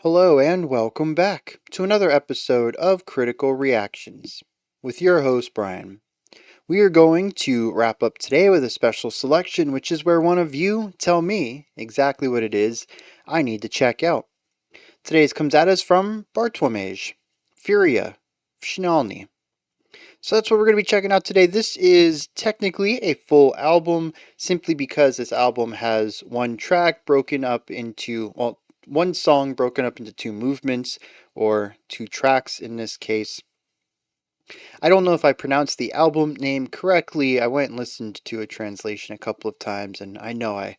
Hello and welcome back to another episode of Critical Reactions with your host Bryan. We are going to wrap up today with a special selection, which is where one of you tell me exactly what it is I need to check out. Today's comes at us from Bartłomiej, FURIA, Śnialni. So that's what we're going to be checking out today. This is technically a full album simply because this album has one track broken up into, one song broken up into two movements, or two tracks in this case. I don't know if I pronounced the album name correctly. I went and listened to a translation a couple of times, and I know I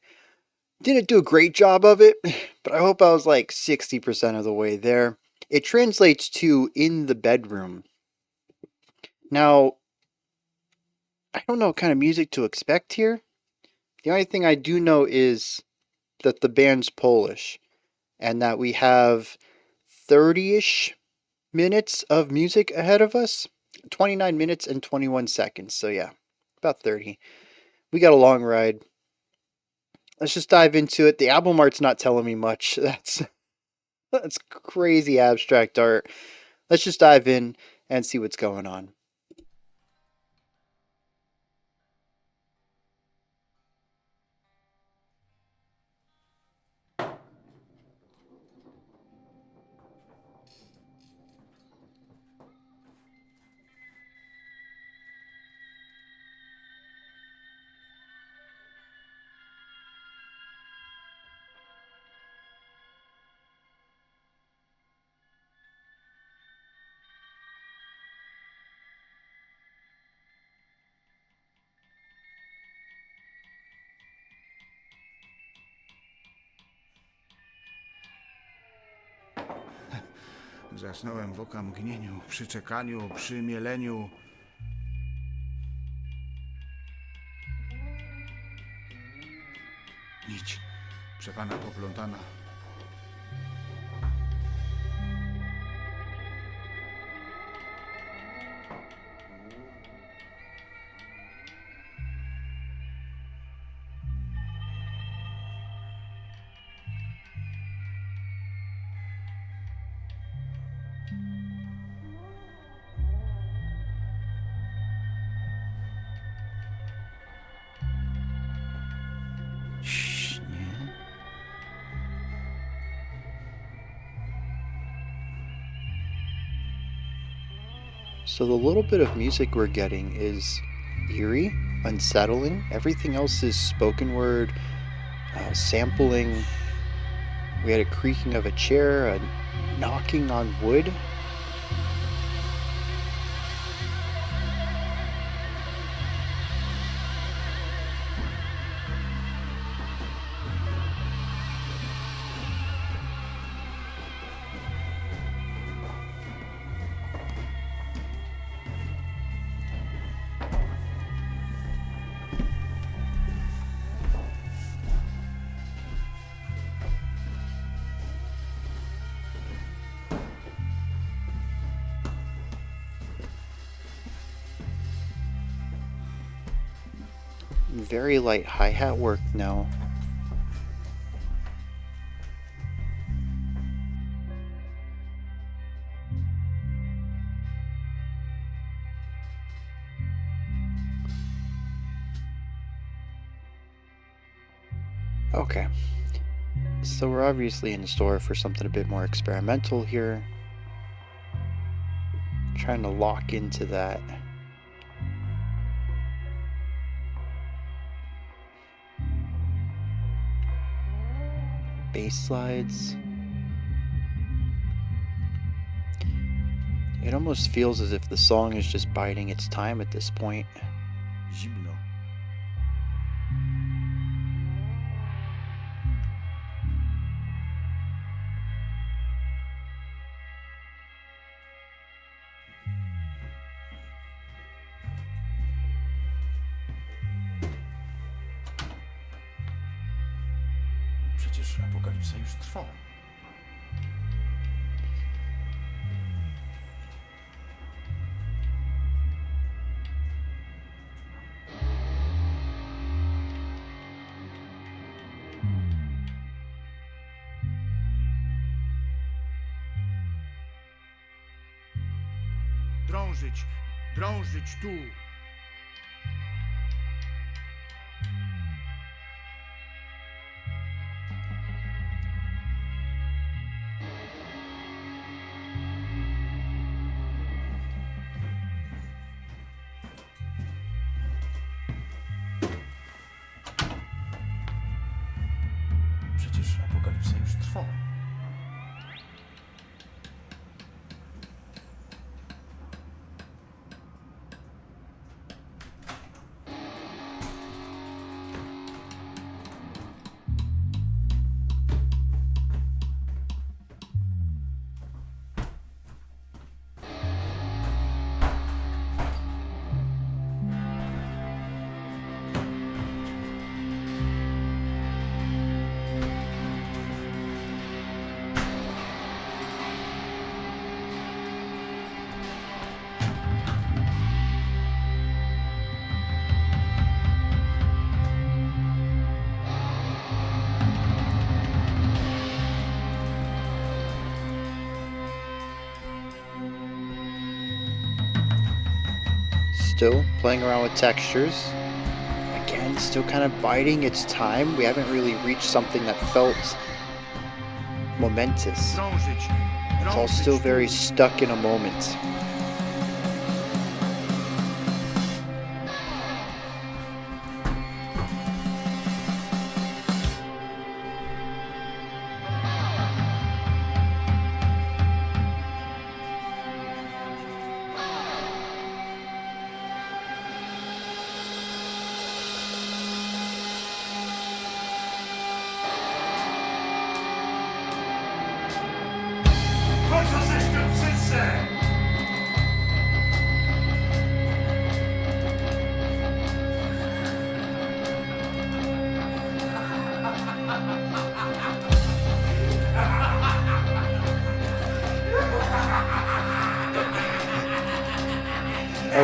didn't do a great job of it, but I hope I was like 60% of the way there. It translates to "in the bedroom." Now, I don't know what kind of music to expect here. The only thing I do know is that the band's Polish, and that we have 30-ish minutes of music ahead of us. 29 minutes and 21 seconds. So yeah, about 30. We got a long ride. Let's just dive into it. The album art's not telling me much. That's crazy abstract art. Let's just dive in and see what's going on. Zasnąłem w okamgnieniu, przy czekaniu, przy mieleniu. Nić przepana poplątana. Śnie? So the little bit of music we're getting is eerie, unsettling. Everything else is spoken word, sampling. We had a creaking of a chair, a knocking on wood. Very light hi-hat work now. Okay. So we're obviously in store for something a bit more experimental here. Trying to lock into that. Bass slides. It almost feels as if the song is just biding its time at this point. Zimno. Przecież apokalipsa już trwa. drążyć tu. Przecież apokalipsa już trwa. Still playing around with textures. Again, still kind of biding its time. We haven't really reached something that felt momentous. It's all still very stuck in a moment.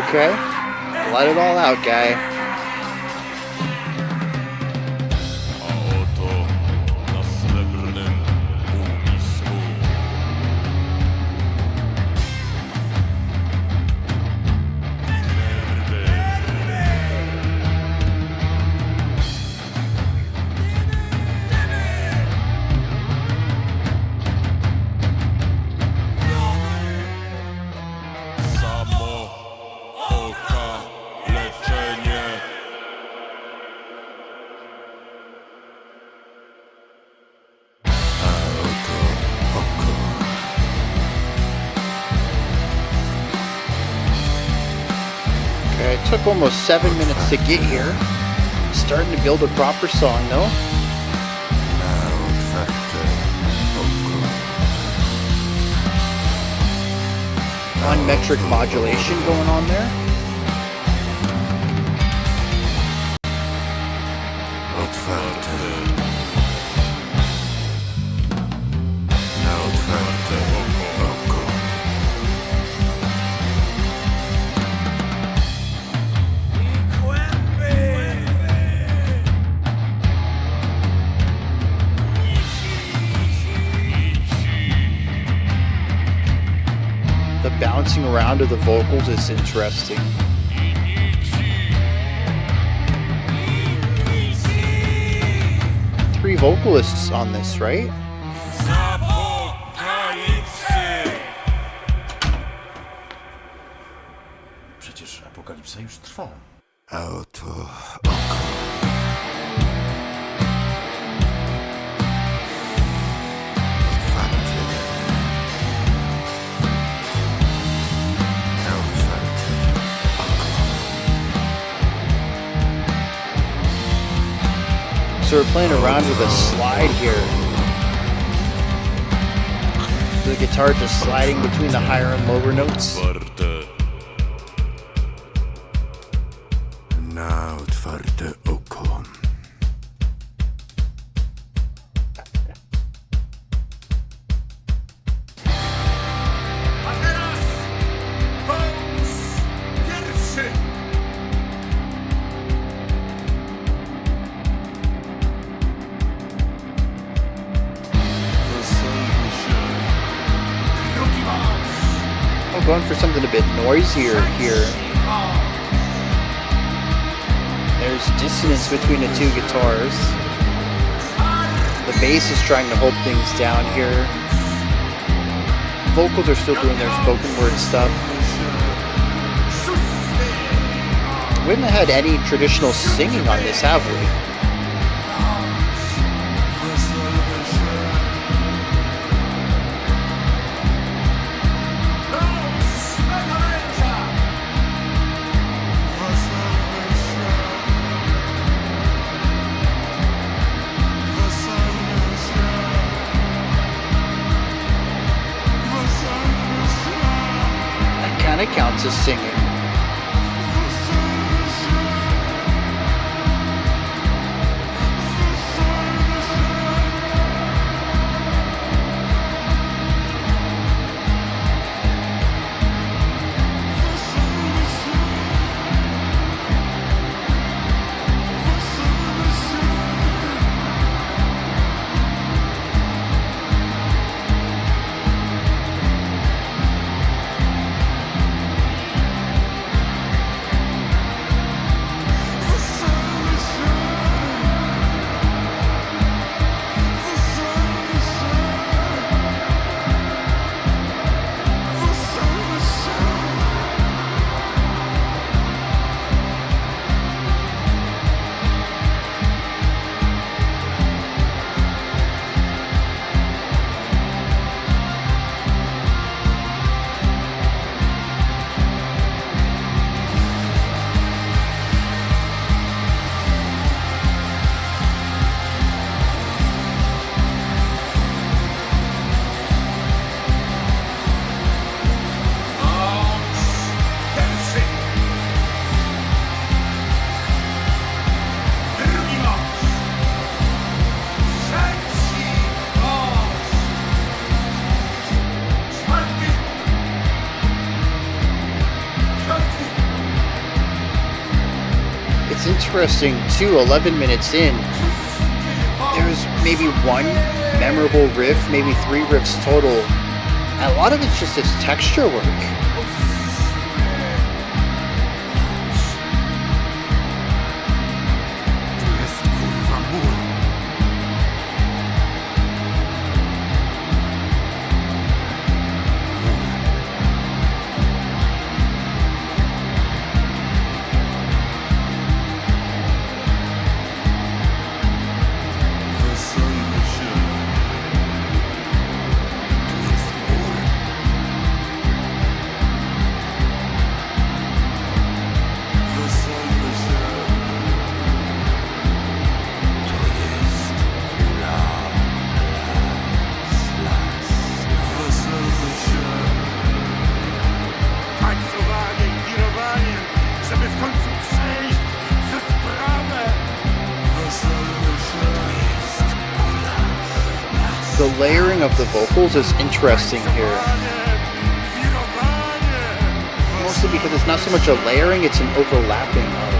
Okay, let it all out, guy. A oto na srebrnym półmisku samo oka leczenie. Okay, it took almost 7 minutes to get here. Starting to build a proper song, though. Fun metric modulation going on there. The bouncing around of the vocals is interesting. Three vocalists on this, right? Przecież apokalipsa już trwa. A oto So we're playing around with a slide here. The guitar just sliding between the higher and lower notes. na otwarte oko. A teraz Holmes pierwszy. Weselmy się. Drugi marsz. going for something a bit noisier here. There's dissonance between the two guitars. The bass is trying to hold things down here. Vocals are still doing their spoken word stuff. We haven't had any traditional singing on this, have we? That kind of counts as singing. Interesting too, 11 minutes in, there's maybe one memorable riff, maybe 3 riffs total, and a lot of it's just this texture work. The layering of the vocals is interesting here. Mostly because it's not so much a layering, it's an overlapping of.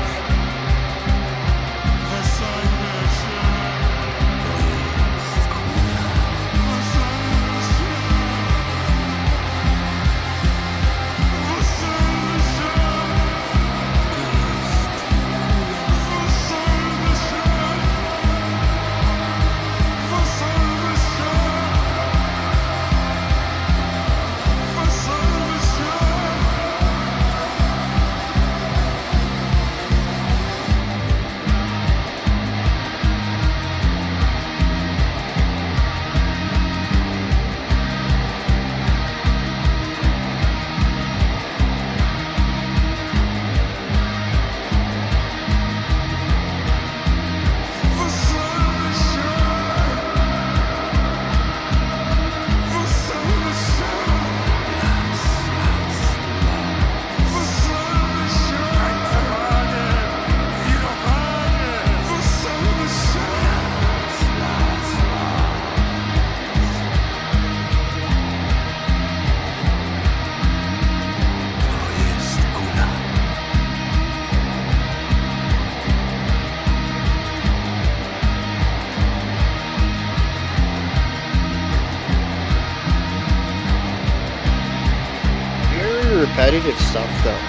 repetitive stuff though.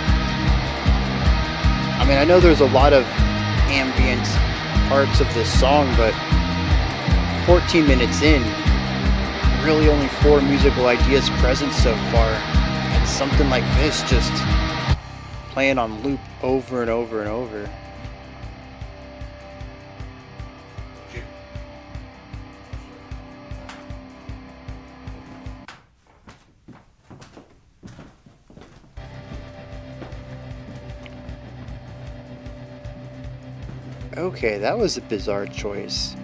I mean, I know there's a lot of ambient parts of this song, but 14 minutes in, really only 4 musical ideas present so far, and something like this just playing on loop over and over and over. Okay, that was a bizarre choice.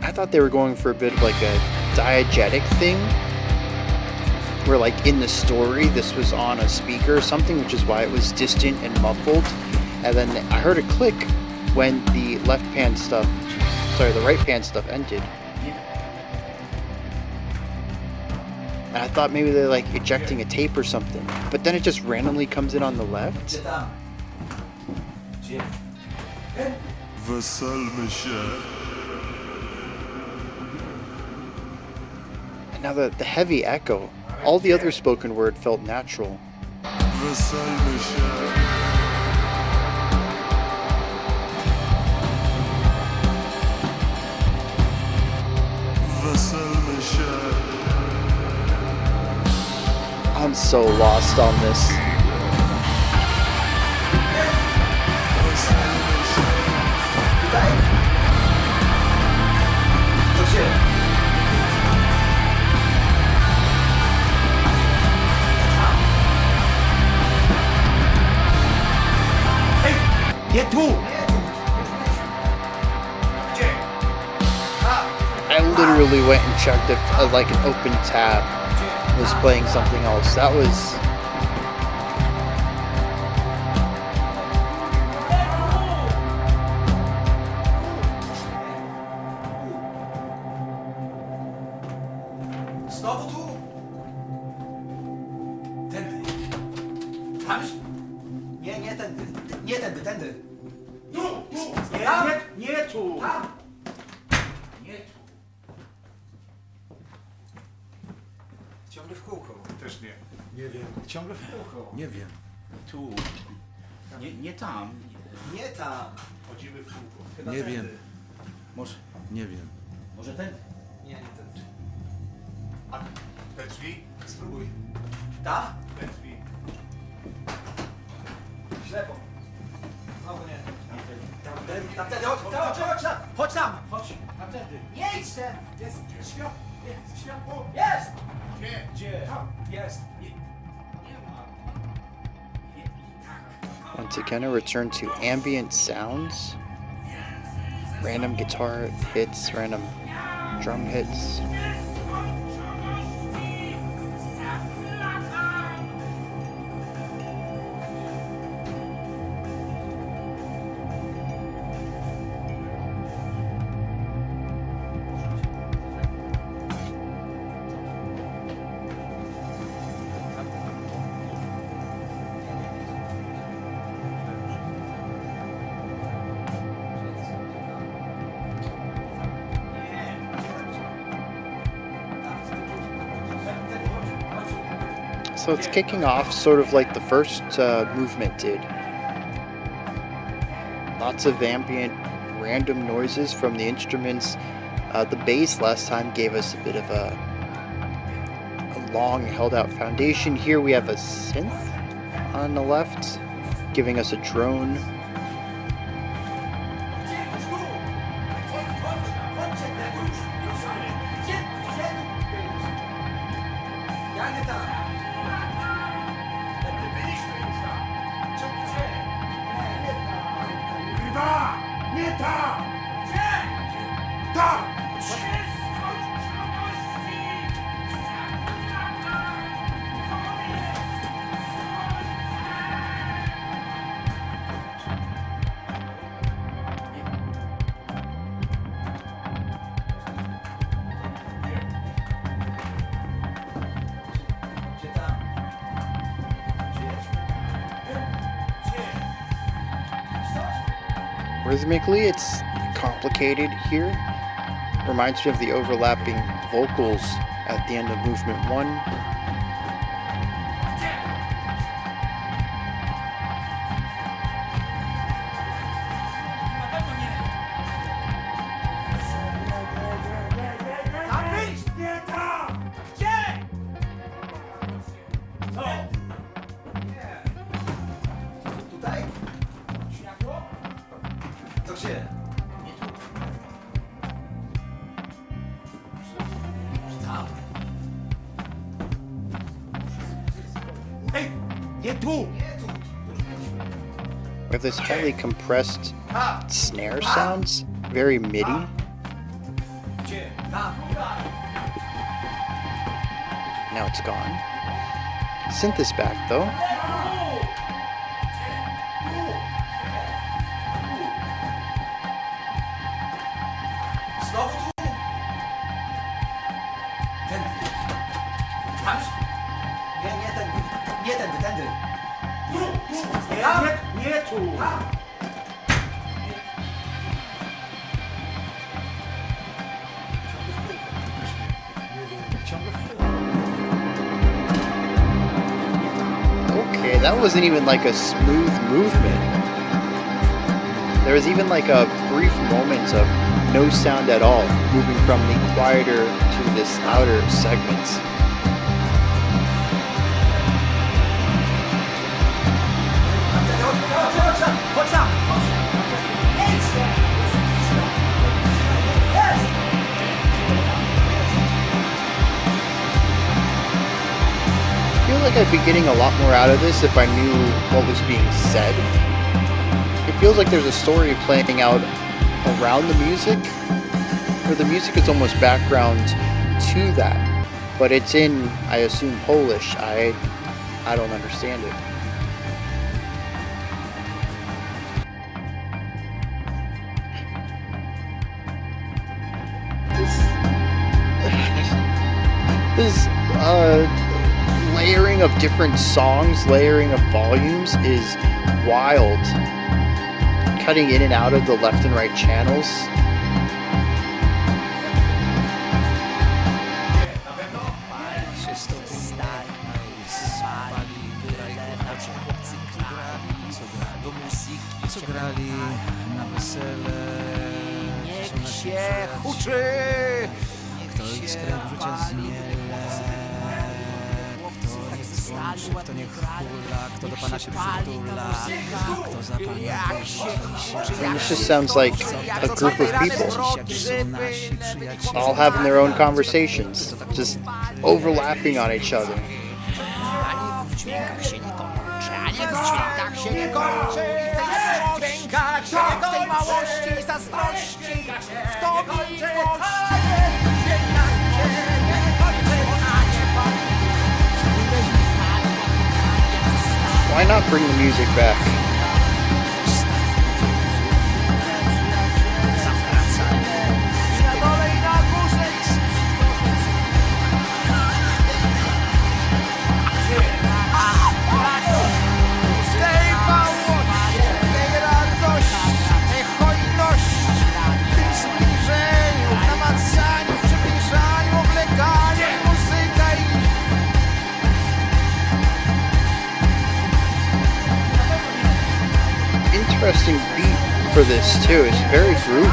I thought they were going for a bit of like a diegetic thing, where like in the story this was on a speaker or something, which is why it was distant and muffled. And then I heard a click when the right pan stuff ended. And I thought maybe they're like ejecting a tape or something, but then it just randomly comes in on the left. Weselmy się. And now the heavy echo, all the other spoken word felt natural. Weselmy się. Weselmy się. I'm so lost on this. Nie tu! I literally went and checked if like an open tab was playing something else. That was... Znowu tu? Tędy. Tam? Nie tędy. Nie tędy, tędy. Tu! Nie tu! Tam! Nie tu. Ciągle w kółko. Też nie. Nie wiem. Ciągle w kółko. Nie wiem. Tu. Nie tam. Nie tam. Chodzimy w kółko. Chyba Nie tędy. wiem. Może. Nie wiem. Może ten? Nie tędy. A te drzwi? Spróbuj. Tam? Te drzwi. Ślepo. Znowu nie. Tamtędy, chodź tam! Chodź, tamtędy. Nie idź ten! Jest światło. Jest światło. Jest! Gdzie? Tam. Jest. Nie ma. Tak. Once again, a return to ambient sounds. Random guitar hits, random drum hits. So it's kicking off sort of like the first movement did. Lots of ambient, random noises from the instruments. The bass last time gave us a bit of a long held out foundation. Here we have a synth on the left, giving us a drone. Nie tam! Gdzie? Tam! Rhythmically, it's complicated here. Reminds me of the overlapping vocals at the end of movement 1. Nie tu! With this highly compressed snare sounds, very MIDI. Gdzie? Tam. Now it's gone. Synth is back though. Znowu tu! Tędy. Tam? Nie tędy. Nie tędy, tędy. Tu! Nie tu! Tam! Okay, that wasn't even like a smooth movement. There was even like a brief moment of no sound at all, moving from the quieter to this louder segments. Chodź tam! I feel like I'd be getting a lot more out of this if I knew what was being said. It feels like there's a story playing out around the music, where the music is almost background to that, but it's in, I assume, Polish. I don't understand it. This layering of different songs, layering of volumes is wild. Cutting in and out of the left and right channels. Co grali na wesele. Niech się huczy! Kto ich skręt rzucia zmiele. Kto niech skończy, kto niech hula. Kto do pana się przytula. Kto za pana This just sounds like a group of people, są nasi przyjaciele. all having their own conversations, just overlapping on each other. W dźwiękach się nie kończy, a niech w dźwiękach się nie kończy. W tej dźwiękach się nie kończy. W tej małości i zazdrości. Kto miłości? Why not bring the music back? Na dole i na górze w tej małości, tej radości, tej hojności, w tym zbliżeniu, w namacaniu, w przybliżaniu, obleganiu, muzyka i... Interesting beat for this too. It's very groovy.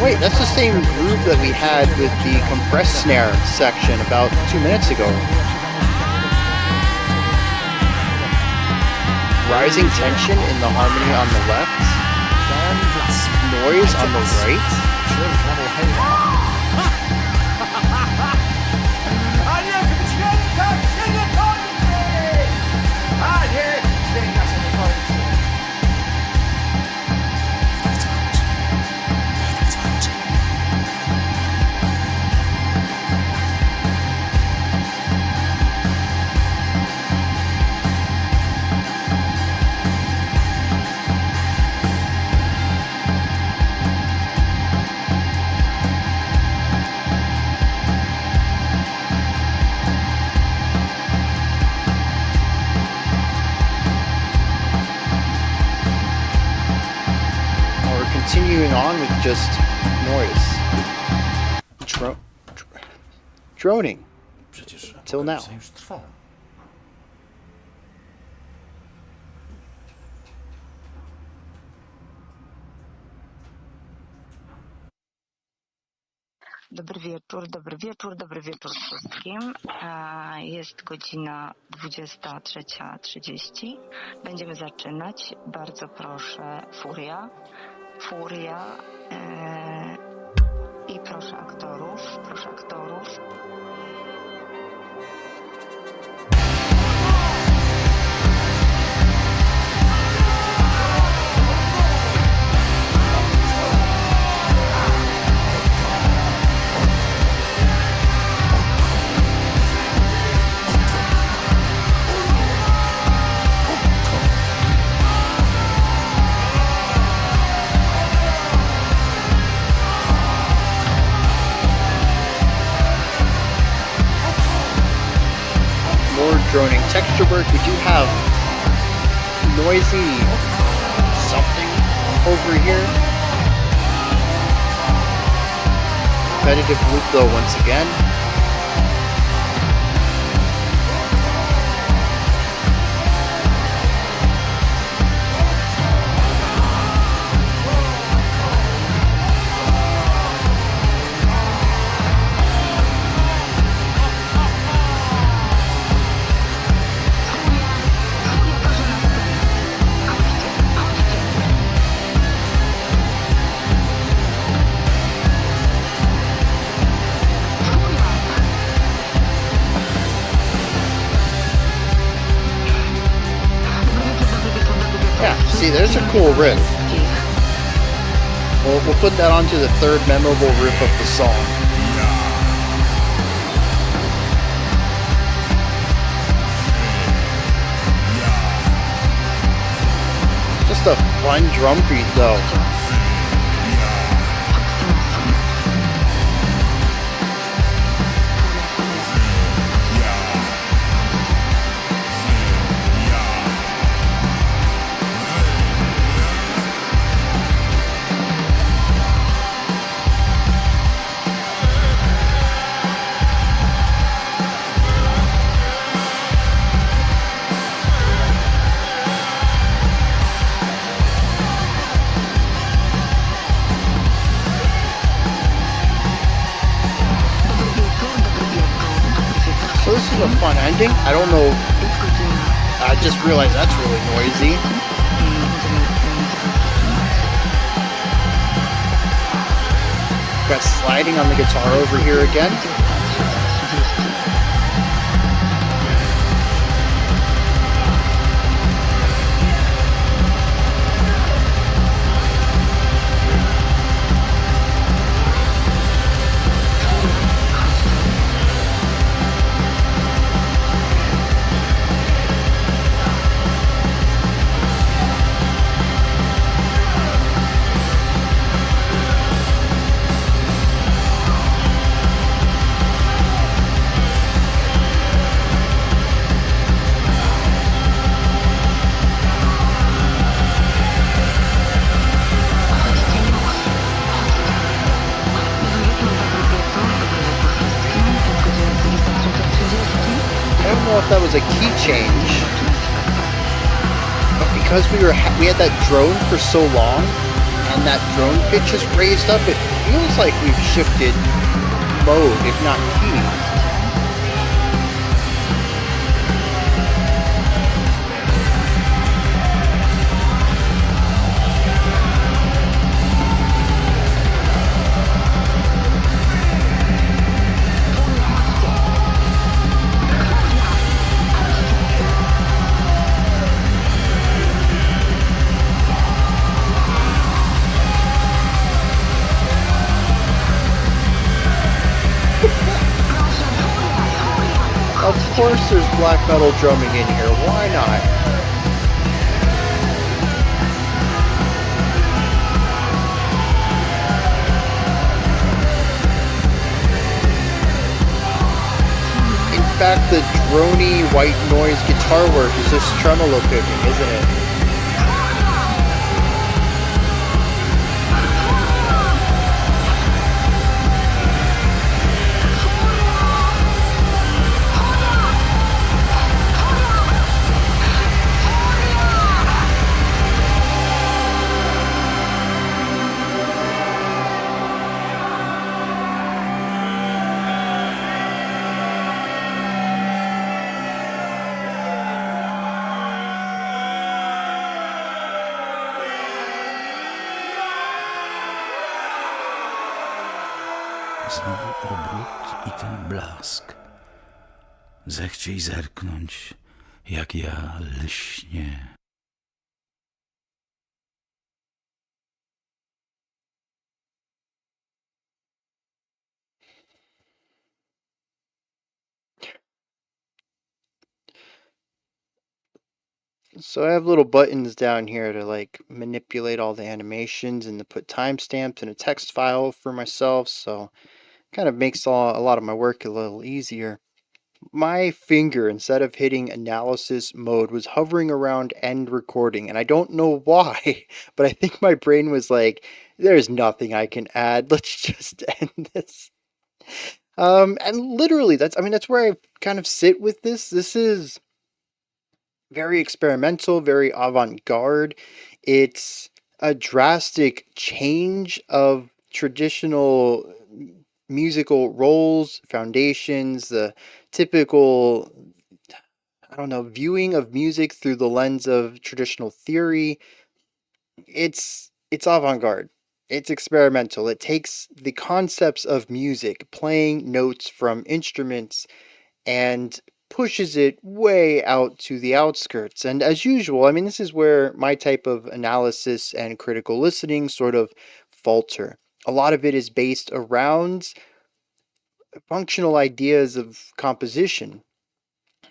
Wait, that's the same groove that we had with the compressed snare section about 2 minutes ago. Rising tension in the harmony on the left, noise on the right. A niech w dźwiękach się nie kończy! A niech w dźwiękach się nie kończy! Continuing on with just noise. Droning. Przecież Till now. apokalipsa już trwa. Dobry wieczór, dobry wieczór, dobry wieczór wszystkim. Jest godzina 23:30. Będziemy zaczynać. Bardzo proszę FURIA. I proszę aktorów. droning texture work. We do have noisy something over here. Repetitive loop though once again. See, there's a cool riff. We'll put that onto the third memorable riff of the song. Just a fun drum beat though. So this is a fun ending. I don't know. I just realized that's really noisy. Got sliding on the guitar over here again. I don't know if that was a key change, but because we had that drone for so long, and that drone pitch is raised up, it feels like we've shifted mode, if not key. Of course there's black metal drumming in here, why not? In fact, the drony white noise guitar work is just tremolo picking, isn't it? Znowu obrót i ten blask. Zechciej zerknąć, jak ja lśnie. So I have little buttons down here to like manipulate all the animations and to put timestamps in a text file for myself, so kind of makes a lot of my work a little easier. my finger, instead of hitting analysis mode, was hovering around end recording, and I don't know why, but I think my brain was like, there's nothing I can add. Let's just end this. And literally, that's where I kind of sit with this. This is very experimental, very avant-garde. It's a drastic change of traditional musical roles, foundations, the typical, I don't know, viewing of music through the lens of traditional theory. It's avant-garde. It's experimental. It takes the concepts of music, playing notes from instruments, and pushes it way out to the outskirts. And as usual, this is where my type of analysis and critical listening sort of falter. A lot of it is based around functional ideas of composition,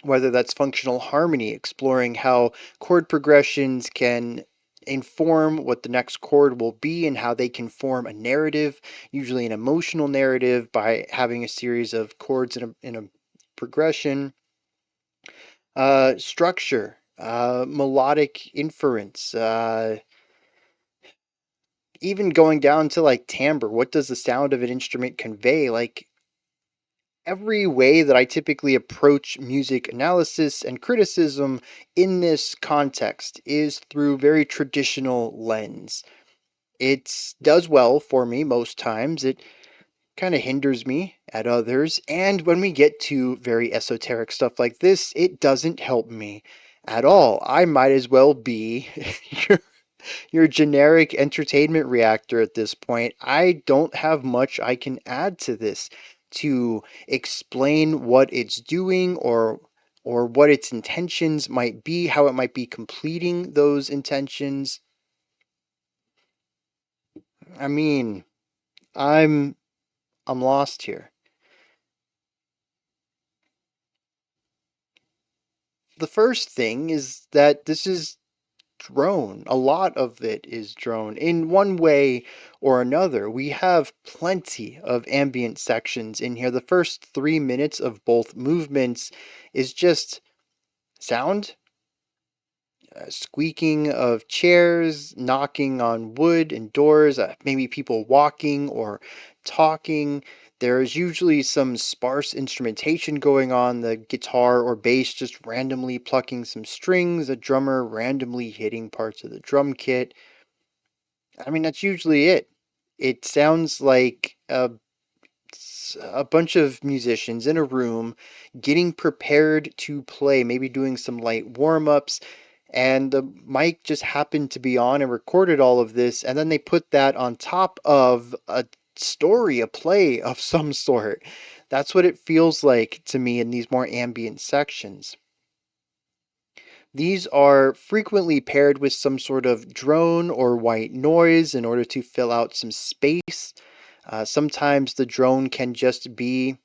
whether that's functional harmony, exploring how chord progressions can inform what the next chord will be and how they can form a narrative, usually an emotional narrative, by having a series of chords in a progression. Structure, melodic inference, even going down to like timbre. What does the sound of an instrument convey? Like, every way that I typically approach music analysis and criticism in this context is through very traditional lens. It does well for me most times. It kind of hinders me at others. And when we get to very esoteric stuff like this, it doesn't help me at all. I might as well be your, your generic entertainment reactor at this point. I don't have much I can add to this to explain what it's doing or what its intentions might be, how it might be completing those intentions. I mean, I'm I'm lost here. The first thing is that this is drone. A lot of it is drone in one way or another. We have plenty of ambient sections in here. The first 3 minutes of both movements is just sound, squeaking of chairs, knocking on wood and doors, maybe people walking or talking. There's usually some sparse instrumentation going on, the guitar or bass just randomly plucking some strings, a drummer randomly hitting parts of the drum kit. That's usually it. It sounds like a bunch of musicians in a room getting prepared to play, maybe doing some light warm ups, and the mic just happened to be on and recorded all of this, and then they put that on top of a story, a play of some sort. That's what it feels like to me in these more ambient sections. These are frequently paired with some sort of drone or white noise in order to fill out some space. Sometimes the drone can just be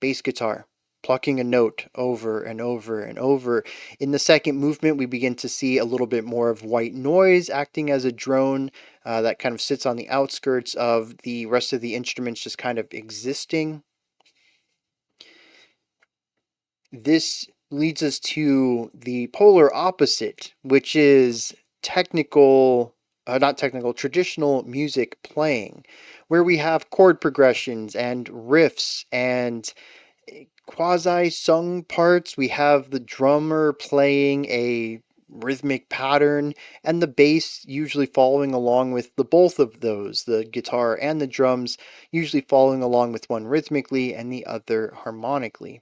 bass guitar, plucking a note over and over and over. In the second movement, we begin to see a little bit more of white noise acting as a drone that kind of sits on the outskirts of the rest of the instruments, just kind of existing. This leads us to the polar opposite, which is traditional music playing, where we have chord progressions and riffs and quasi sung parts. We have the drummer playing a rhythmic pattern and the bass usually following along with the both of those, the guitar and the drums usually following along with one rhythmically and the other harmonically.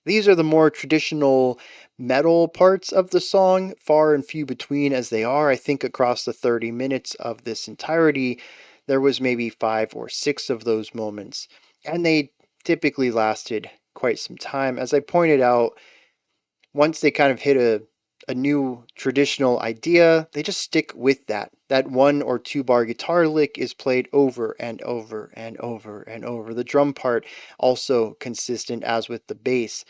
These are the more traditional metal parts of the song, far and few between as they are. I think across the 30 minutes of this entirety, there was maybe 5 or 6 of those moments, and they typically lasted quite some time. As I pointed out, once they kind of hit a new traditional idea, they just stick with that. That 1 or 2 bar guitar lick is played over and over and over and over. The drum part also consistent as with the bass.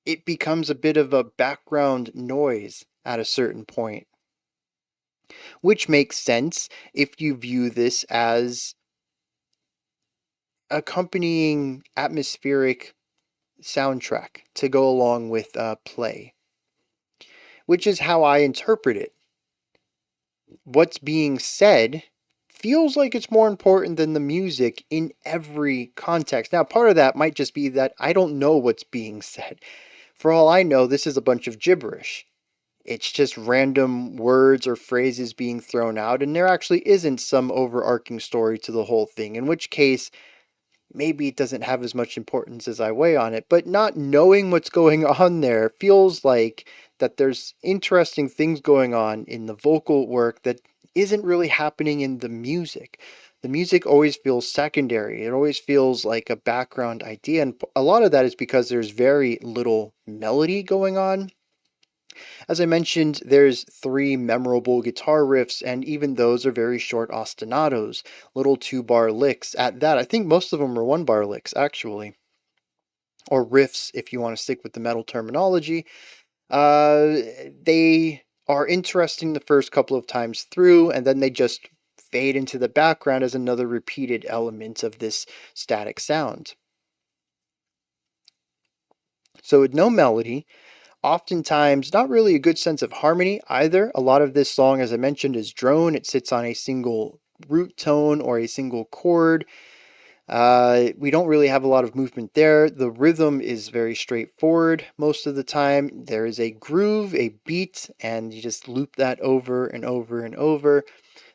It becomes a bit of a background noise at a certain point, which makes sense if you view this as accompanying atmospheric soundtrack to go along with play, which is how I interpret it. What's being said feels like it's more important than the music in every context. Now, part of that might just be that I don't know what's being said. For all I know, this is a bunch of gibberish. It's just random words or phrases being thrown out, and there actually isn't some overarching story to the whole thing, in which case, maybe it doesn't have as much importance as I weigh on it. But not knowing what's going on there feels like that there's interesting things going on in the vocal work that isn't really happening in the music. The music always feels secondary. It always feels like a background idea. And a lot of that is because there's very little melody going on. As I mentioned, there's 3 memorable guitar riffs, and even those are very short ostinatos, little 2-bar licks. At that, I think most of them are 1-bar licks, actually. Or riffs, if you want to stick with the metal terminology. They are interesting the first couple of times through, and then they just fade into the background as another repeated element of this static sound. So with no melody, oftentimes not really a good sense of harmony either. A lot of this song, as I mentioned, is drone. It sits on a single root tone or a single chord. We don't really have a lot of movement there. The rhythm is very straightforward most of the time. There is a groove, a beat, and you just loop that over and over and over.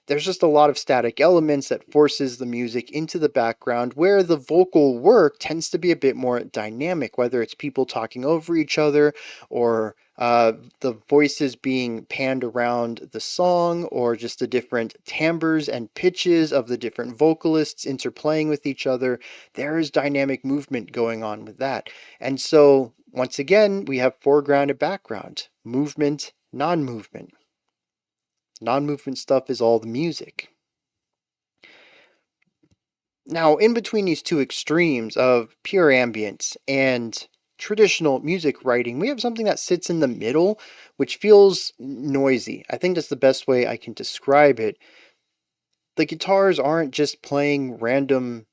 There's just a lot of static elements that forces the music into the background, where the vocal work tends to be a bit more dynamic, whether it's people talking over each other or the voices being panned around the song, or just the different timbres and pitches of the different vocalists interplaying with each other. There is dynamic movement going on with that. And so, once again, we have foreground and background, movement, non-movement. Non-movement stuff is all the music. Now, in between these two extremes of pure ambience and traditional music writing, we have something that sits in the middle, which feels noisy. I think that's the best way I can describe it. The guitars aren't just playing random,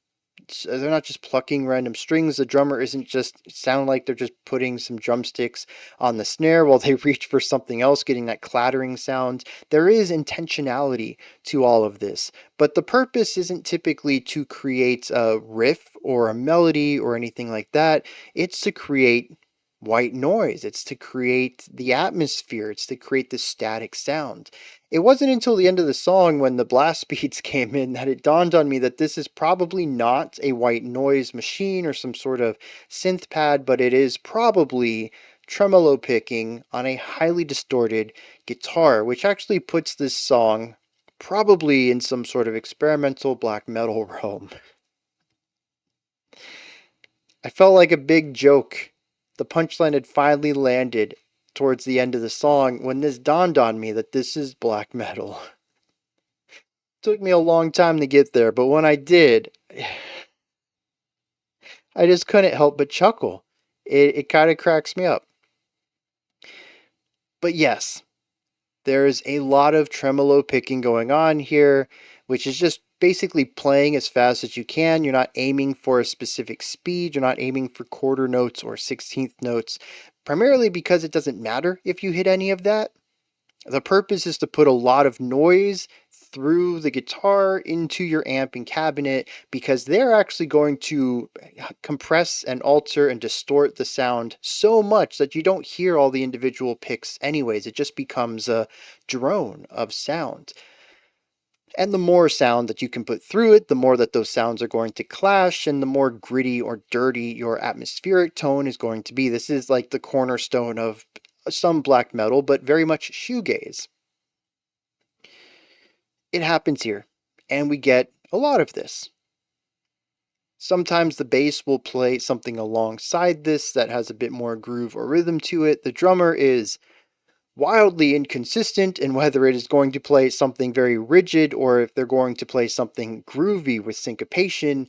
they're not just plucking random strings. The drummer isn't just sound like they're just putting some drumsticks on the snare while they reach for something else, getting that clattering sound. There is intentionality to all of this, but the purpose isn't typically to create a riff or a melody or anything like that. It's to create white noise. It's to create the atmosphere. It's to create the static sound. It wasn't until the end of the song, when the blast beats came in, that it dawned on me that this is probably not a white noise machine or some sort of synth pad, but it is probably tremolo picking on a highly distorted guitar, which actually puts this song probably in some sort of experimental black metal realm. I felt like a big joke. The punchline had finally landed towards the end of the song when this dawned on me that this is black metal. Took me a long time to get there, but when I did, I just couldn't help but chuckle. It kind of cracks me up. But yes, there's a lot of tremolo picking going on here, which is just basically playing as fast as you can. You're not aiming for a specific speed. You're not aiming for quarter notes or 16th notes, primarily because it doesn't matter if you hit any of that. The purpose is to put a lot of noise through the guitar into your amp and cabinet, because they're actually going to compress and alter and distort the sound so much that you don't hear all the individual picks anyways. It just becomes a drone of sound. And the more sound that you can put through it, the more that those sounds are going to clash, and the more gritty or dirty your atmospheric tone is going to be. This is like the cornerstone of some black metal, but very much shoegaze. It happens here, and we get a lot of this. Sometimes the bass will play something alongside this that has a bit more groove or rhythm to it. The drummer is wildly inconsistent in whether it is going to play something very rigid or if they're going to play something groovy with syncopation,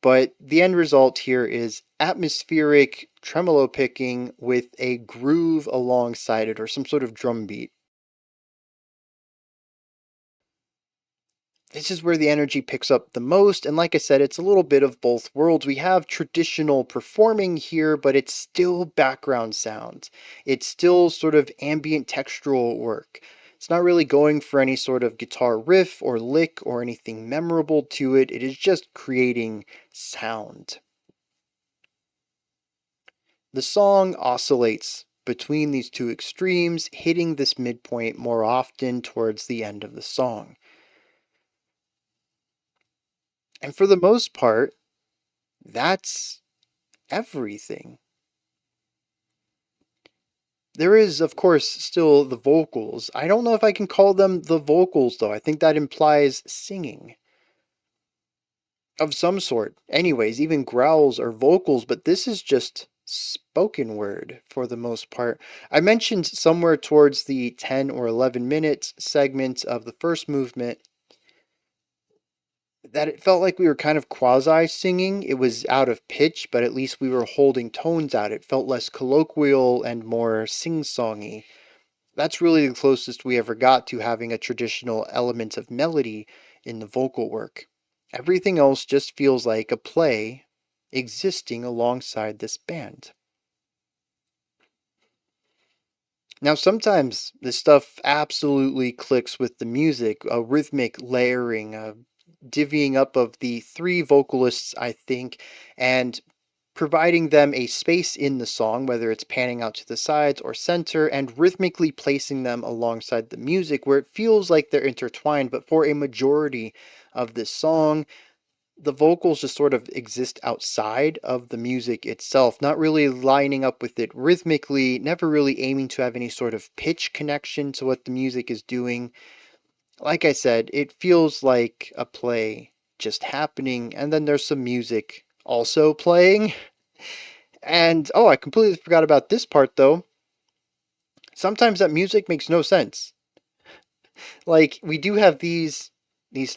but the end result here is atmospheric tremolo picking with a groove alongside it, or some sort of drum beat. this is where the energy picks up the most. And like I said, it's a little bit of both worlds. We have traditional performing here, but it's still background sounds. It's still sort of ambient textural work. It's not really going for any sort of guitar riff or lick or anything memorable to it. It is just creating sound. The song oscillates between these two extremes, hitting this midpoint more often towards the end of the song. And for the most part, that's everything. There is, of course, still the vocals. I don't know if I can call them the vocals, though. I think that implies singing of some sort. Anyways, even growls are vocals, but this is just spoken word for the most part. I mentioned somewhere towards the 10 or 11 minutes segment of the first movement that it felt like we were kind of quasi singing. It was out of pitch, but at least we were holding tones out. It felt less colloquial and more sing-songy. That's really the closest we ever got to having a traditional element of melody in the vocal work. Everything else just feels like a play existing alongside this band. Now, sometimes this stuff absolutely clicks with the music, a rhythmic layering, a divvying up of the three vocalists, I think, and providing them a space in the song, whether it's panning out to the sides or center, and rhythmically placing them alongside the music where it feels like they're intertwined. But for a majority of this song, the vocals just sort of exist outside of the music itself, not really lining up with it rhythmically, never really aiming to have any sort of pitch connection to what the music is doing. Like I said, it feels like a play just happening, and then there's some music also playing. And oh, I completely forgot about this part though. Sometimes that music makes no sense. Like, we do have these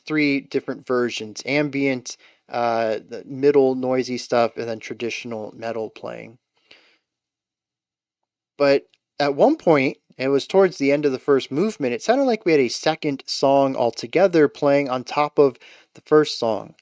three different versions: ambient, the middle noisy stuff, and then traditional metal playing. But at one point, it was towards the end of the first movement, it sounded like we had a second song altogether playing on top of the first song.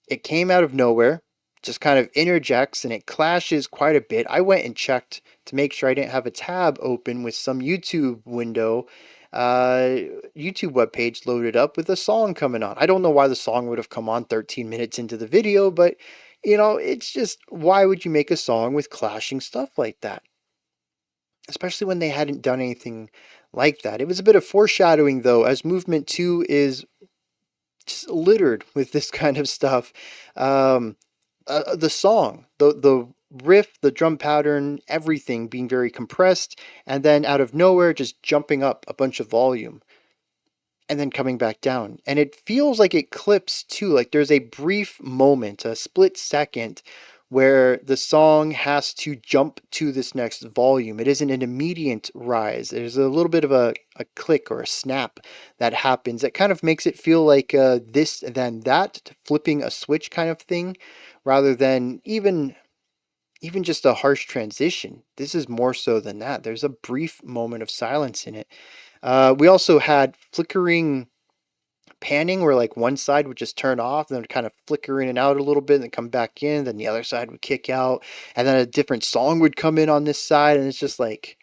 It came out of nowhere, just kind of interjects, and it clashes quite a bit. I went and checked to make sure I didn't have a tab open with some YouTube window, YouTube webpage loaded up with a song coming on. I don't know why the song would have come on 13 minutes into the video, but it's just, why would you make a song with clashing stuff like that? Especially when they hadn't done anything like that. It was a bit of foreshadowing, though, as movement 2 is just littered with this kind of stuff. The song, the riff, the drum pattern, everything being very compressed, and then out of nowhere just jumping up a bunch of volume and then coming back down. And it feels like it clips too. Like there's a brief moment, a split second, where the song has to jump to this next volume. It isn't an immediate rise. There's a little bit of a click or a snap that happens. That kind of makes it feel like this, then that, flipping a switch kind of thing, rather than even just a harsh transition. This is more so than that. There's a brief moment of silence in it. We also had flickering panning where like one side would just turn off, then kind of flicker in and out a little bit and then come back in, then the other side would kick out, and then a different song would come in on this side, and it's just like,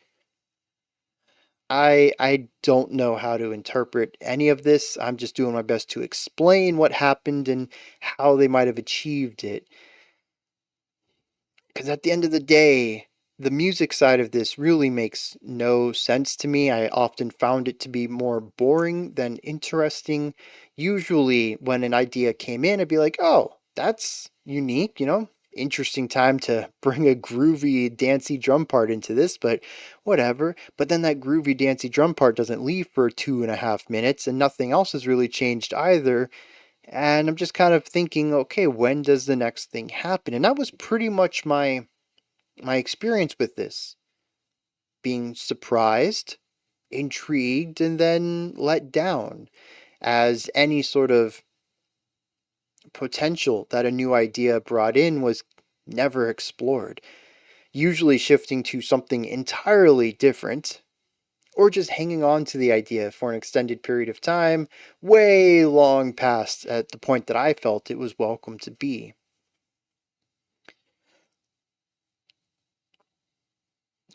I don't know how to interpret any of this. I'm just doing my best to explain what happened and how they might have achieved it. Because at the end of the day, the music side of this really makes no sense to me. I often found it to be more boring than interesting. Usually, when an idea came in, I'd be like, oh, that's unique, interesting time to bring a groovy, dancey drum part into this, but whatever. But then that groovy, dancey drum part doesn't leave for 2.5 minutes, and nothing else has really changed either. And I'm just kind of thinking, okay, when does the next thing happen? And that was pretty much my experience with this. Being surprised, intrigued, and then let down, as any sort of potential that a new idea brought in was never explored. Usually shifting to something entirely different, or just hanging on to the idea for an extended period of time, way long past at the point that I felt it was welcome to be.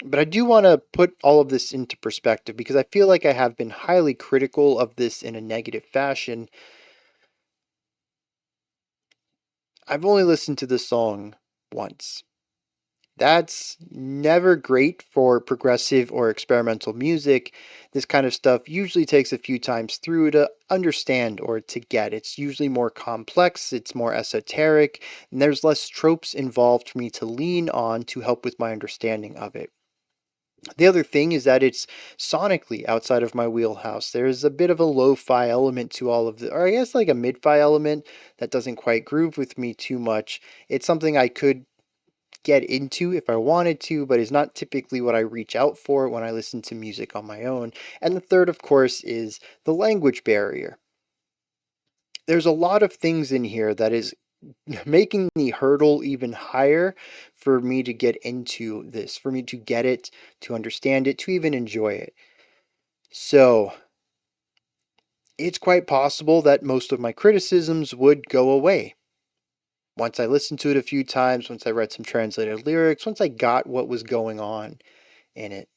But I do want to put all of this into perspective because I feel like I have been highly critical of this in a negative fashion. I've only listened to this song once. That's never great for progressive or experimental music. This kind of stuff usually takes a few times through to understand or to get. It's usually more complex, it's more esoteric, and there's less tropes involved for me to lean on to help with my understanding of it. The other thing is that it's sonically outside of my wheelhouse. There's a bit of a lo-fi element to all of the, or I guess like a mid-fi element that doesn't quite groove with me too much. It's something I could get into if I wanted to, but is not typically what I reach out for when I listen to music on my own. And the third, of course, is the language barrier. There's a lot of things in here that is making the hurdle even higher for me to get into this, for me to get it, to understand it, to even enjoy it. So it's quite possible that most of my criticisms would go away. Once I listened to it a few times, once I read some translated lyrics, once I got what was going on in it.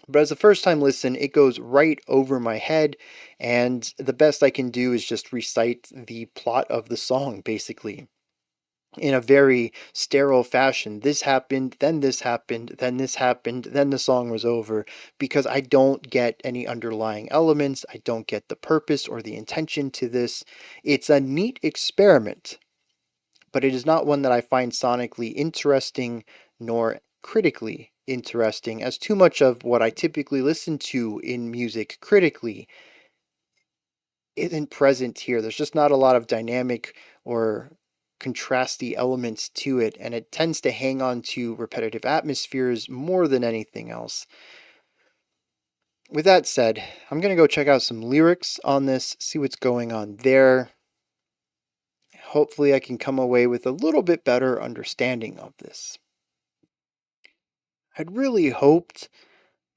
But as a first time listen, it goes right over my head, and the best I can do is just recite the plot of the song, basically, in a very sterile fashion. This happened, then this happened, then this happened, then the song was over, because I don't get any underlying elements, I don't get the purpose or the intention to this. It's a neat experiment, but it is not one that I find sonically interesting nor critically interesting, as too much of what I typically listen to in music critically isn't present here. There's just not a lot of dynamic or contrasty elements to it, and it tends to hang on to repetitive atmospheres more than anything else. With that said, I'm going to go check out some lyrics on this, see what's going on there. Hopefully I can come away with a little bit better understanding of this. I'd really hoped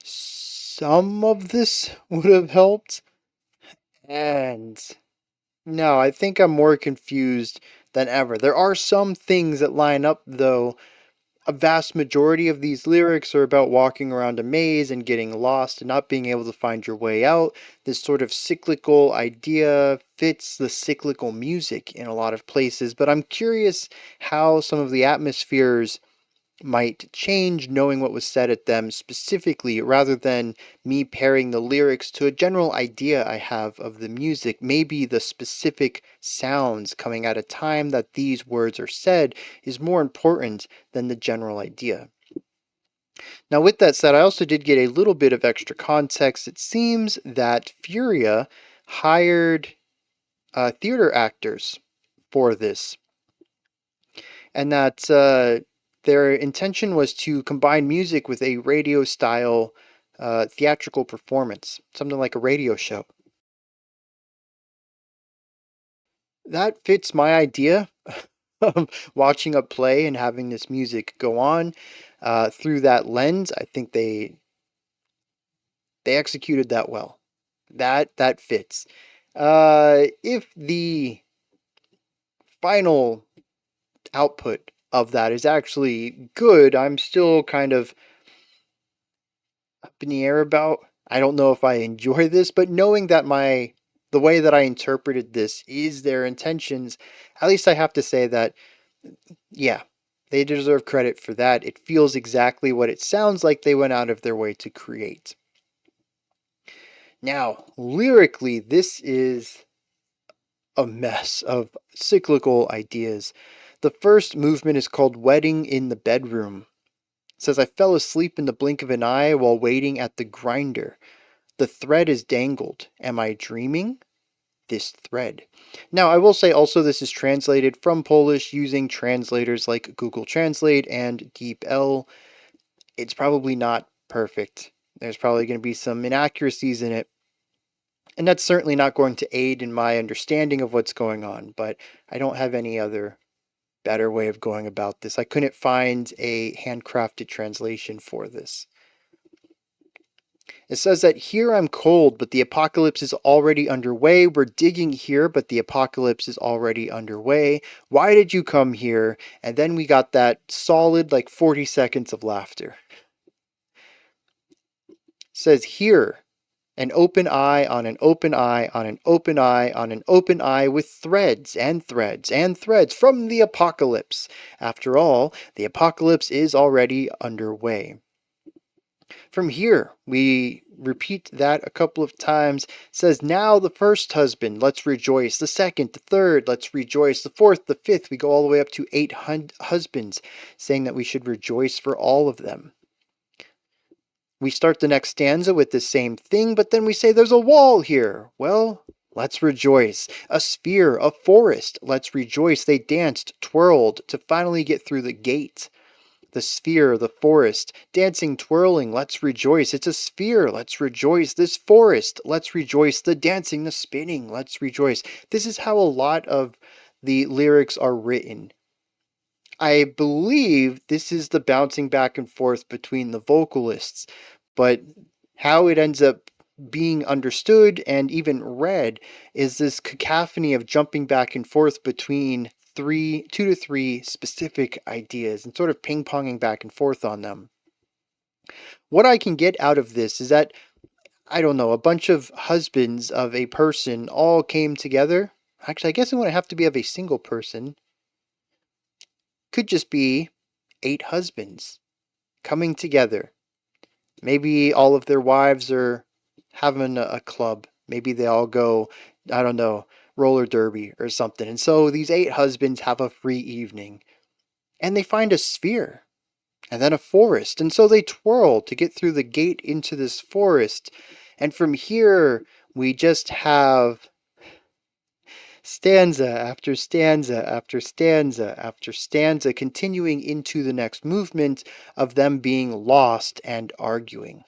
some of this would have helped, and no, I think I'm more confused than ever. There are some things that line up, though. A vast majority of these lyrics are about walking around a maze and getting lost and not being able to find your way out. This sort of cyclical idea fits the cyclical music in a lot of places, but I'm curious how some of the atmospheres might change knowing what was said at them specifically, rather than me pairing the lyrics to a general idea I have of the music. Maybe the specific sounds coming at a time that these words are said is more important than the general idea. Now, with that said, I also did get a little bit of extra context. It seems that FURIA hired theater actors for this, and that their intention was to combine music with a radio style theatrical performance, something like a radio show. That fits my idea of watching a play and having this music go on through that lens. I think they executed that well. That fits. If the final output of that is actually good, I'm still kind of up in the air about. I don't know if I enjoy this, but knowing that the way that I interpreted this is their intentions, at least I have to say that, yeah, they deserve credit for that. It feels exactly what it sounds like they went out of their way to create. Now, lyrically, this is a mess of cyclical ideas. The first movement is called Wedding in the Bedroom. It says, I fell asleep in the blink of an eye while waiting at the grinder. The thread is dangled. Am I dreaming? This thread. Now, I will say also this is translated from Polish using translators like Google Translate and DeepL. It's probably not perfect. There's probably going to be some inaccuracies in it. And that's certainly not going to aid in my understanding of what's going on, but I don't have any other better way of going about this. I couldn't find a handcrafted translation for this. It says that here I'm cold, but the apocalypse is already underway. We're digging here, but the apocalypse is already underway. Why did you come here? And then we got that solid 40 seconds of laughter. It says here, an open eye on an open eye on an open eye on an open eye with threads and threads and threads from the apocalypse. After all, the apocalypse is already underway. From here, we repeat that a couple of times. It says, now the first husband, let's rejoice. The second, the third, let's rejoice. The fourth, the fifth, we go all the way up to 8 husbands, saying that we should rejoice for all of them. We start the next stanza with the same thing, but then we say there's a wall here. Well, let's rejoice. A sphere, a forest, let's rejoice. They danced, twirled to finally get through the gate. The sphere, the forest, dancing, twirling, let's rejoice. It's a sphere, let's rejoice. This forest, let's rejoice. The dancing, the spinning, let's rejoice. This is how a lot of the lyrics are written. I believe this is the bouncing back and forth between the vocalists, but how it ends up being understood and even read is this cacophony of jumping back and forth between 2 to 3 specific ideas and sort of ping-ponging back and forth on them. What I can get out of this is that, I don't know, a bunch of husbands of a person all came together. Actually, I guess it wouldn't have to be of a single person. Could just be 8 husbands coming together. Maybe all of their wives are having a club. Maybe they all go, I don't know, roller derby or something. And so these 8 husbands have a free evening. And they find a sphere. And then a forest. And so they twirl to get through the gate into this forest. And from here, we just have stanza after stanza after stanza after stanza, continuing into the next movement of them being lost and arguing.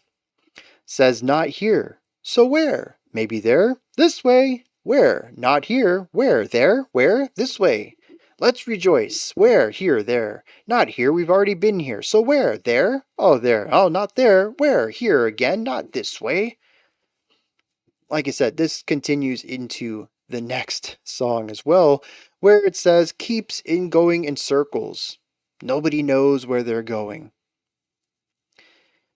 Says, not here. So where? Maybe there? This way. Where? Not here. Where? There? Where? This way. Let's rejoice. Where? Here, there. Not here. We've already been here. So where? There? Oh, there. Oh, not there. Where? Here again. Not this way. Like I said, this continues into the next song as well, where it says, keeps in going in circles. Nobody knows where they're going.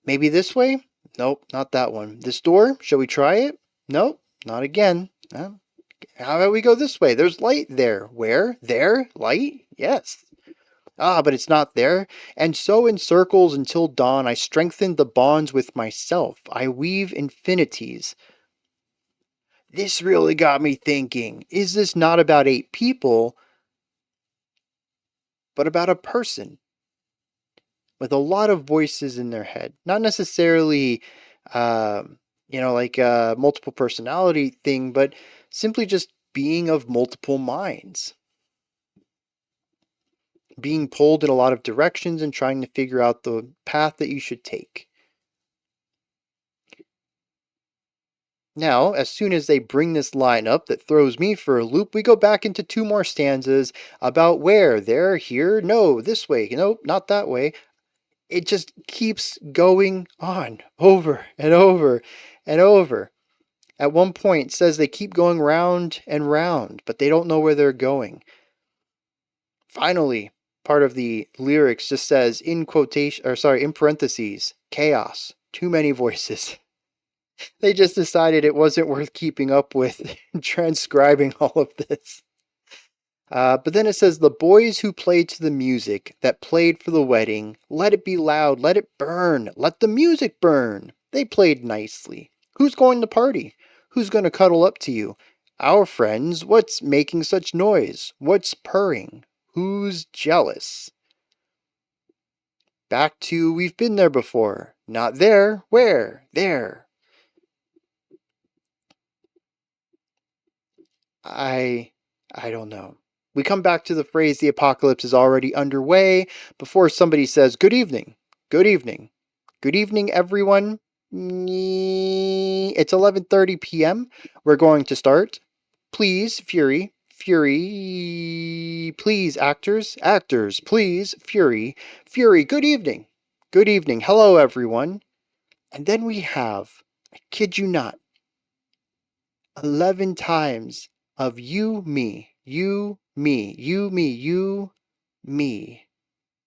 Maybe this way? Nope, not that one. This door? Shall we try it? Nope, not again. How about we go this way? There's light there. Where? There? Light? Yes. Ah, but it's not there. And so in circles until dawn, I strengthen the bonds with myself. I weave infinities. This really got me thinking. Is this not about 8 people, but about a person with a lot of voices in their head? Not necessarily, like a multiple personality thing, but simply just being of multiple minds. Being pulled in a lot of directions and trying to figure out the path that you should take. Now, as soon as they bring this line up that throws me for a loop, we go back into 2 more stanzas about where, there, here, no, this way, nope, not that way. It just keeps going on over and over and over. At one point, it says they keep going round and round, but they don't know where they're going. Finally, part of the lyrics just says in parentheses, chaos, too many voices. They just decided it wasn't worth keeping up with transcribing all of this. But then it says, the boys who played to the music that played for the wedding, let it be loud, let it burn, let the music burn. They played nicely. Who's going to party? Who's going to cuddle up to you? Our friends. What's making such noise? What's purring? Who's jealous? Back to we've been there before. Not there. Where? There. I don't know. We come back to the phrase the apocalypse is already underway before somebody says, good evening, good evening, good evening, everyone. It's 11:30 p.m. We're going to start. Please, Fury, please, actors, please, Fury, good evening, hello, everyone. And then we have, I kid you not, 11 times of you, me, you, me, you, me, you, me,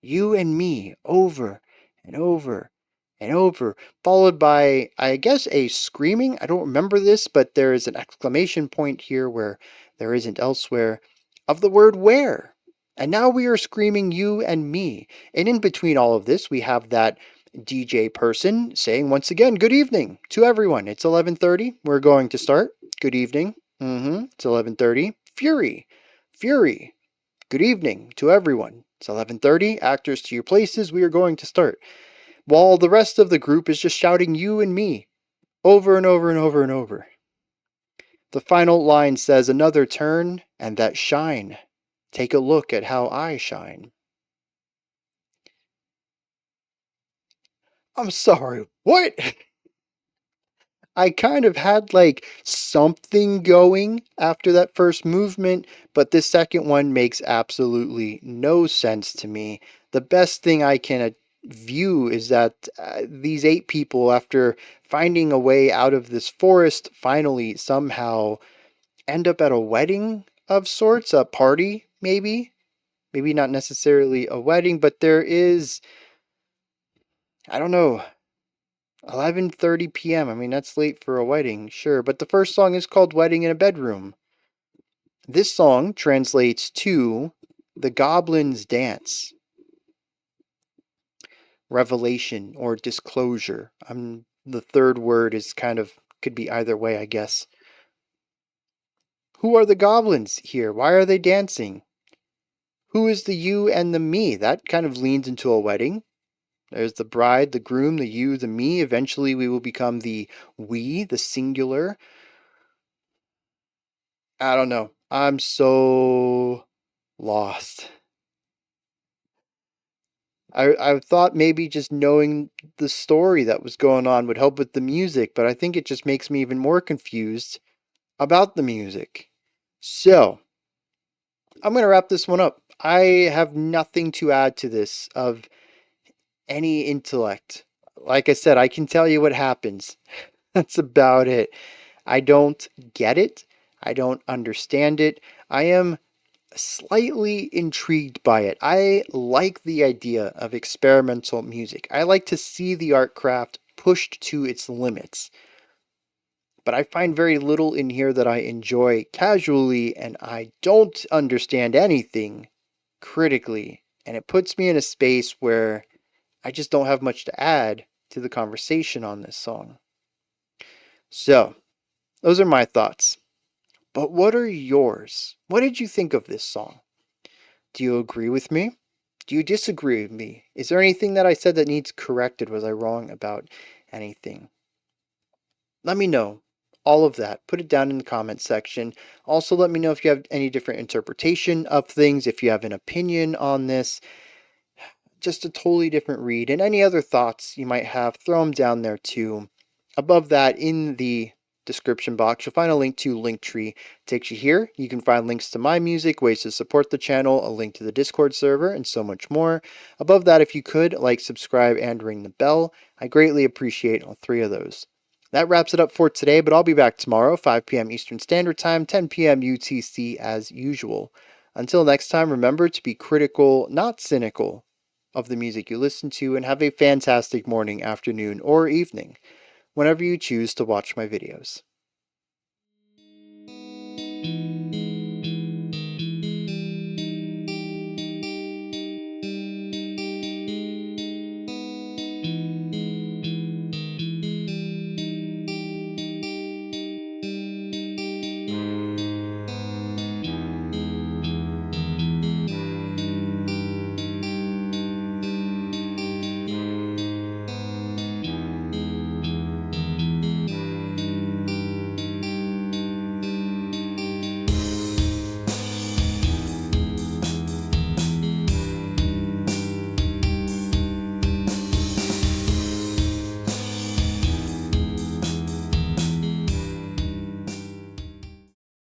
you and me, over and over and over, followed by, I guess, a screaming. I don't remember this, but there is an exclamation point here where there isn't elsewhere of the word where. And now we are screaming you and me. And in between all of this, we have that DJ person saying once again, good evening to everyone. It's 11:30. We're going to start. Good evening. It's 11:30. Fury. Fury. Good evening to everyone. It's 11:30. Actors to your places. We are going to start. While the rest of the group is just shouting you and me over and over and over and over. The final line says, another turn and that shine. Take a look at how I shine. I'm sorry, what? I kind of had like something going after that first movement, but this second one makes absolutely no sense to me. The best thing I can view is that these 8 people, after finding a way out of this forest, finally somehow end up at a wedding of sorts, a party, maybe. Maybe not necessarily a wedding, but there is, I don't know, 11:30 p.m. I mean, that's late for a wedding, sure, but the first song is called Wedding in a Bedroom. This song translates to The Goblin's Dance. Revelation or disclosure. The third word is kind of, could be either way, I guess. Who are the goblins here? Why are they dancing? Who is the you and the me? That kind of leans into a wedding. There's the bride, the groom, the you, the me. Eventually we will become the we, the singular. I don't know. I'm so lost. I thought maybe just knowing the story that was going on would help with the music, but I think it just makes me even more confused about the music. So, I'm going to wrap this one up. I have nothing to add to this of any intellect. Like I said, I can tell you what happens. That's about it. I don't get it. I don't understand it. I am slightly intrigued by it. I like the idea of experimental music. I like to see the art craft pushed to its limits. But I find very little in here that I enjoy casually, and I don't understand anything critically. And it puts me in a space where I just don't have much to add to the conversation on this song. So, those are my thoughts. But what are yours? What did you think of this song? Do you agree with me? Do you disagree with me? Is there anything that I said that needs corrected? Was I wrong about anything? Let me know. All of that. Put it down in the comments section. Also, let me know if you have any different interpretation of things, if you have an opinion on this. Just a totally different read. And any other thoughts you might have, throw them down there too. Above that, in the description box, you'll find a link to Linktree. It takes you here. You can find links to my music, ways to support the channel, a link to the Discord server, and so much more. Above that, if you could, like, subscribe, and ring the bell. I greatly appreciate all 3 of those. That wraps it up for today, but I'll be back tomorrow, 5 p.m. Eastern Standard Time, 10 p.m. UTC as usual. Until next time, remember to be critical, not cynical, of the music you listen to, and have a fantastic morning, afternoon, or evening, whenever you choose to watch my videos.